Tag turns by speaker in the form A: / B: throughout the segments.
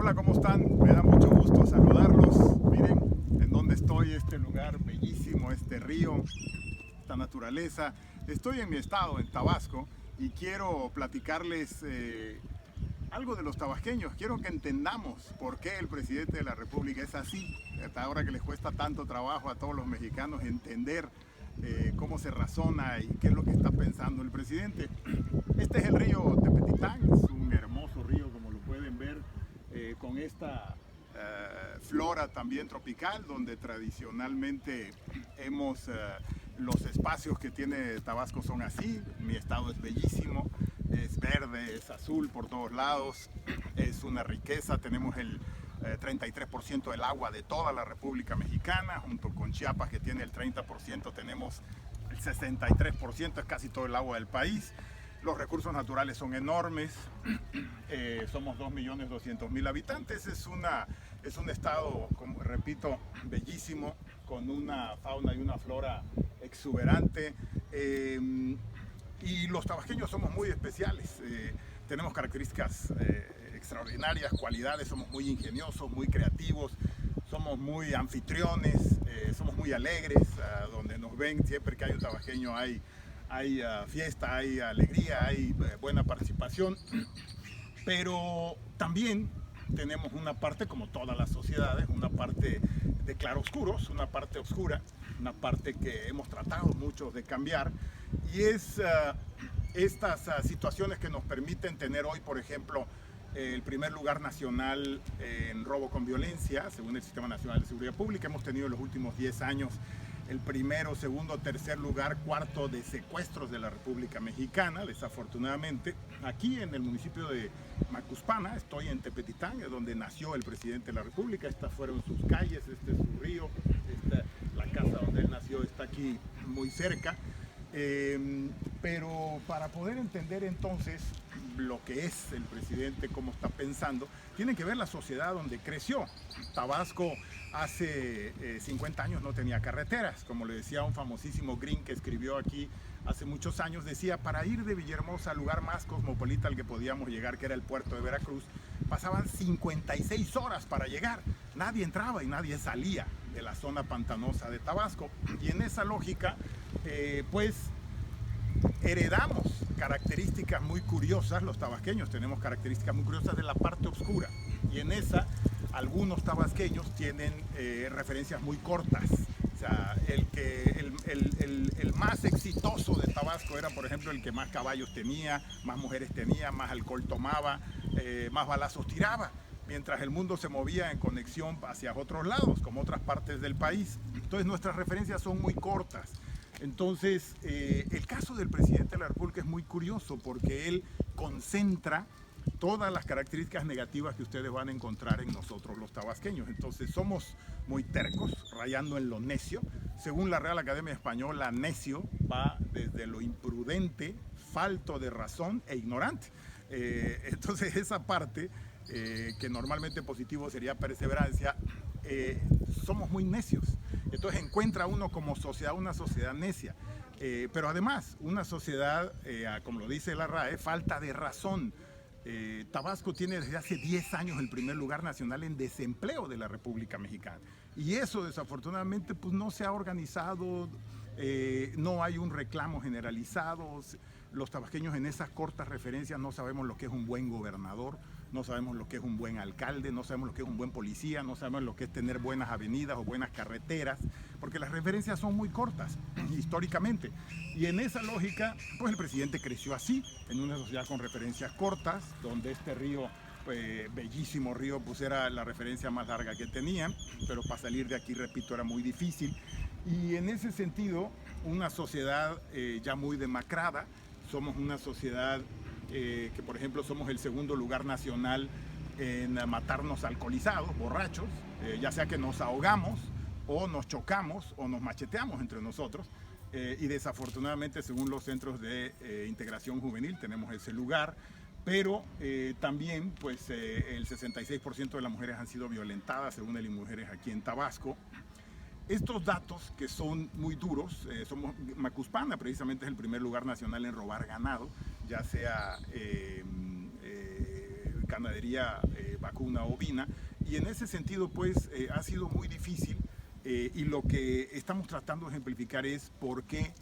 A: Hola, ¿cómo están? Me da mucho gusto saludarlos. Miren en dónde estoy, este lugar bellísimo, este río, esta naturaleza. Estoy en mi estado, en Tabasco, y quiero platicarles algo de los tabasqueños. Quiero que entendamos por qué el presidente de la República es así. Hasta ahora que les cuesta tanto trabajo a todos los mexicanos entender cómo se razona y qué es lo que está pensando el presidente. Este es el río Tepetitán, es un hermoso río como lo pueden ver, con esta flora también tropical, donde tradicionalmente los espacios que tiene Tabasco son así. Mi estado es bellísimo, es verde, es azul por todos lados, es una riqueza. Tenemos el 33% del agua de toda la República Mexicana, junto con Chiapas, que tiene el 30%, tenemos el 63%, es casi todo el agua del país. Los recursos naturales son enormes, somos 2.200.000 habitantes, es un estado, como repito, bellísimo, con una fauna y una flora exuberante, y los tabasqueños somos muy especiales, tenemos características extraordinarias, cualidades, somos muy ingeniosos, muy creativos, somos muy anfitriones, somos muy alegres. Donde nos ven, siempre que hay un tabasqueño hay fiesta, hay alegría, hay buena participación, pero también tenemos una parte, como todas las sociedades, una parte de claroscuros, una parte oscura, una parte que hemos tratado mucho de cambiar, y es estas situaciones que nos permiten tener hoy, por ejemplo, el primer lugar nacional en robo con violencia, según el Sistema Nacional de Seguridad Pública. Hemos tenido en los últimos 10 años el primero, segundo, tercer lugar, cuarto de secuestros de la República Mexicana, desafortunadamente. Aquí en el municipio de Macuspana, estoy en Tepetitán, es donde nació el presidente de la República. Estas fueron sus calles, este es su río, la casa donde él nació está aquí muy cerca. Pero para poder entender entonces lo que es el presidente, cómo está pensando, tienen que ver la sociedad donde creció. Tabasco hace 50 años no tenía carreteras, como le decía un famosísimo Green que escribió aquí hace muchos años, decía: para ir de Villahermosa al lugar más cosmopolita al que podíamos llegar, que era el puerto de Veracruz, pasaban 56 horas para llegar. Nadie entraba y nadie salía de la zona pantanosa de Tabasco, y en esa lógica pues heredamos características muy curiosas. Los tabasqueños tenemos características muy curiosas de la parte oscura, y en esa algunos tabasqueños tienen referencias muy cortas. O sea, el más exitoso de Tabasco era, por ejemplo, el que más caballos tenía, más mujeres tenía, más alcohol tomaba, más balazos tiraba, mientras el mundo se movía en conexión hacia otros lados, como otras partes del país. Entonces nuestras referencias son muy cortas. Entonces, el caso del presidente de la República es muy curioso, porque él concentra todas las características negativas que ustedes van a encontrar en nosotros los tabasqueños. Entonces somos muy tercos, rayando en lo necio. Según la Real Academia Española, necio va desde lo imprudente, falto de razón e ignorante. Entonces esa parte, que normalmente positivo sería perseverancia, somos muy necios. Entonces encuentra uno como sociedad una sociedad necia, pero además una sociedad, como lo dice la RAE, falta de razón. Tabasco tiene desde hace 10 años el primer lugar nacional en desempleo de la República Mexicana, y eso desafortunadamente pues no se ha organizado, no hay un reclamo generalizado. Los tabasqueños en esas cortas referencias no sabemos lo que es un buen gobernador, no sabemos lo que es un buen alcalde, no sabemos lo que es un buen policía, no sabemos lo que es tener buenas avenidas o buenas carreteras, porque las referencias son muy cortas históricamente. Y en esa lógica, pues el presidente creció así, en una sociedad con referencias cortas, donde este río, bellísimo río, pues era la referencia más larga que tenían, pero para salir de aquí, repito, era muy difícil. Y en ese sentido, una sociedad ya muy demacrada. Somos una sociedad que, por ejemplo, somos el segundo lugar nacional en matarnos alcoholizados, borrachos, ya sea que nos ahogamos o nos chocamos o nos macheteamos entre nosotros, y desafortunadamente, según los centros de integración juvenil, tenemos ese lugar. Pero también pues el 66% de las mujeres han sido violentadas, según el INMujeres aquí en Tabasco. Estos datos, que son muy duros, Macuspana precisamente es el primer lugar nacional en robar ganado, ya sea ganadería vacuna ovina, y en ese sentido pues ha sido muy difícil, y lo que estamos tratando de ejemplificar es por qué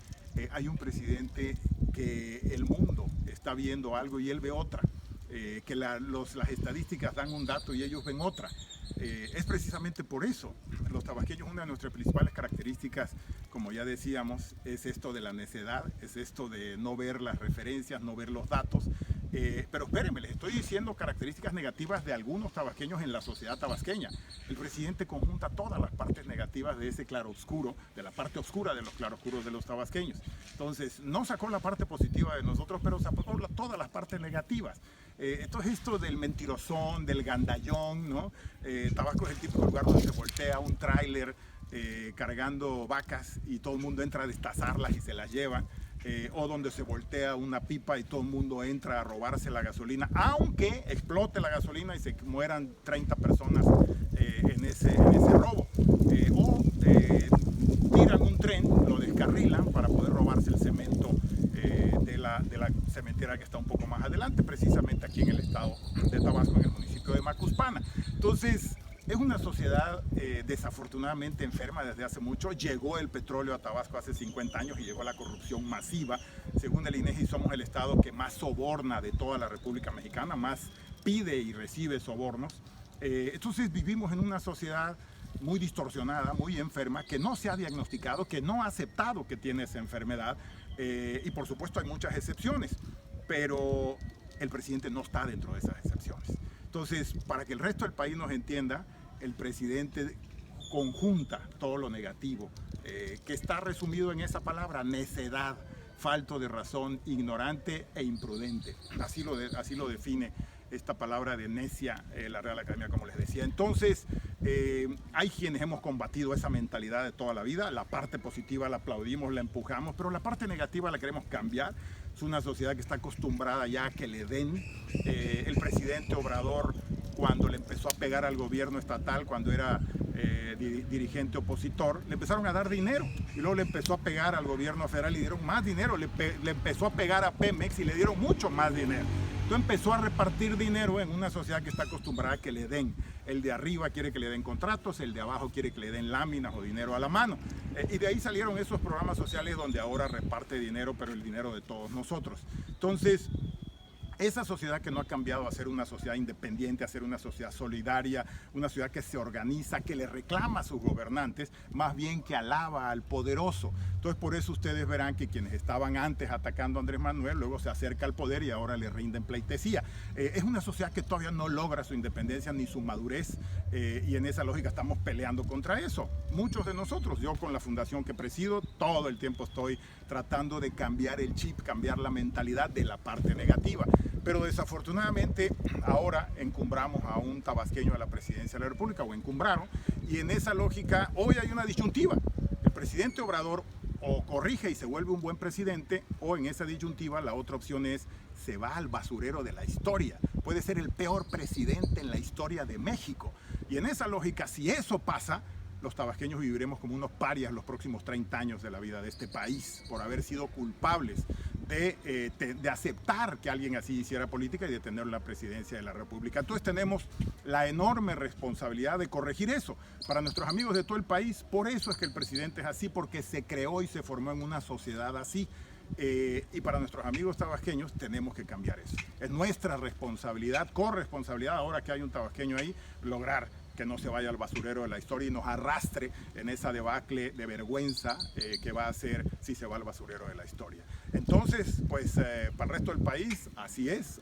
A: hay un presidente que el mundo está viendo algo y él ve otra, que las estadísticas dan un dato y ellos ven otra. Es precisamente por eso. Los tabasqueños, una de nuestras principales características, como ya decíamos, es esto de la necedad, es esto de no ver las referencias, no ver los datos. Pero espérenme, les estoy diciendo características negativas de algunos tabasqueños en la sociedad tabasqueña. El presidente conjunta todas las partes negativas de ese claroscuro, de la parte oscura de los claroscuros de los tabasqueños. Entonces, no sacó la parte positiva de nosotros, pero sacó todas las partes negativas. Entonces, esto del mentirosón, del gandallón, ¿no? Tabasco es el típico lugar donde se voltea un tráiler cargando vacas y todo el mundo entra a destazarlas y se las lleva. O donde se voltea una pipa y todo el mundo entra a robarse la gasolina, aunque explote la gasolina y se mueran 30 personas en ese robo. O tiran un tren, lo descarrilan para poder robarse el cemento de la cementera que está un poco más adelante, precisamente aquí en el estado de Tabasco, en el municipio de Macuspana. Entonces, es una sociedad desafortunadamente enferma desde hace mucho. Llegó el petróleo a Tabasco hace 50 años y llegó la corrupción masiva. Según el INEGI, somos el estado que más soborna de toda la República Mexicana, más pide y recibe sobornos. Entonces vivimos en una sociedad muy distorsionada, muy enferma, que no se ha diagnosticado, que no ha aceptado que tiene esa enfermedad. Y por supuesto hay muchas excepciones, pero el presidente no está dentro de esas excepciones. Entonces, para que el resto del país nos entienda, el presidente conjunta todo lo negativo, que está resumido en esa palabra, necedad, falto de razón, ignorante e imprudente. Así lo define esta palabra de necia la Real Academia, como les decía. Entonces, hay quienes hemos combatido esa mentalidad de toda la vida. La parte positiva la aplaudimos, la empujamos, pero la parte negativa la queremos cambiar. Es una sociedad que está acostumbrada ya a que le den. El presidente Obrador, cuando le empezó a pegar al gobierno estatal, cuando era dirigente opositor, le empezaron a dar dinero y luego le empezó a pegar al gobierno federal y le dieron más dinero, le empezó a pegar a Pemex y le dieron mucho más dinero. Entonces empezó a repartir dinero en una sociedad que está acostumbrada a que le den. El de arriba quiere que le den contratos, el de abajo quiere que le den láminas o dinero a la mano. Y de ahí salieron esos programas sociales donde ahora reparte dinero, pero el dinero de todos nosotros. Entonces, esa sociedad que no ha cambiado a ser una sociedad independiente, a ser una sociedad solidaria, una sociedad que se organiza, que le reclama a sus gobernantes, más bien que alaba al poderoso. Entonces, por eso ustedes verán que quienes estaban antes atacando a Andrés Manuel, luego se acerca al poder y ahora le rinden pleitesía. Es una sociedad que todavía no logra su independencia ni su madurez, y en esa lógica estamos peleando contra eso. Muchos de nosotros, yo con la fundación que presido, todo el tiempo estoy tratando de cambiar el chip, cambiar la mentalidad de la parte negativa. Pero desafortunadamente ahora encumbramos a un tabasqueño a la presidencia de la República, o encumbraron, y en esa lógica hoy hay una disyuntiva. El presidente Obrador o corrige y se vuelve un buen presidente, o en esa disyuntiva la otra opción es se va al basurero de la historia. Puede ser el peor presidente en la historia de México. Y en esa lógica, si eso pasa, los tabasqueños viviremos como unos parias los próximos 30 años de la vida de este país por haber sido culpables de aceptar que alguien así hiciera política y de tener la presidencia de la República. Entonces tenemos la enorme responsabilidad de corregir eso. Para nuestros amigos de todo el país, por eso es que el presidente es así, porque se creó y se formó en una sociedad así. Y para nuestros amigos tabasqueños tenemos que cambiar eso. Es nuestra responsabilidad, corresponsabilidad, ahora que hay un tabasqueño ahí, lograr que no se vaya al basurero de la historia y nos arrastre en esa debacle de vergüenza que va a ser si se va al basurero de la historia. Entonces, pues para el resto del país, así es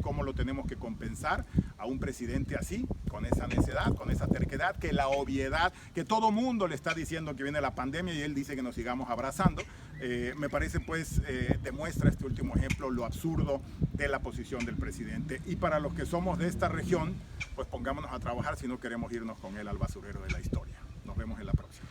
A: como lo tenemos que compensar a un presidente así, con esa necedad, con esa terquedad, que la obviedad, que todo mundo le está diciendo que viene la pandemia y él dice que nos sigamos abrazando. Me parece pues demuestra este último ejemplo lo absurdo de la posición del presidente. Y para los que somos de esta región, pues pongámonos a trabajar si no queremos irnos con él al basurero de la historia. Nos vemos en la próxima.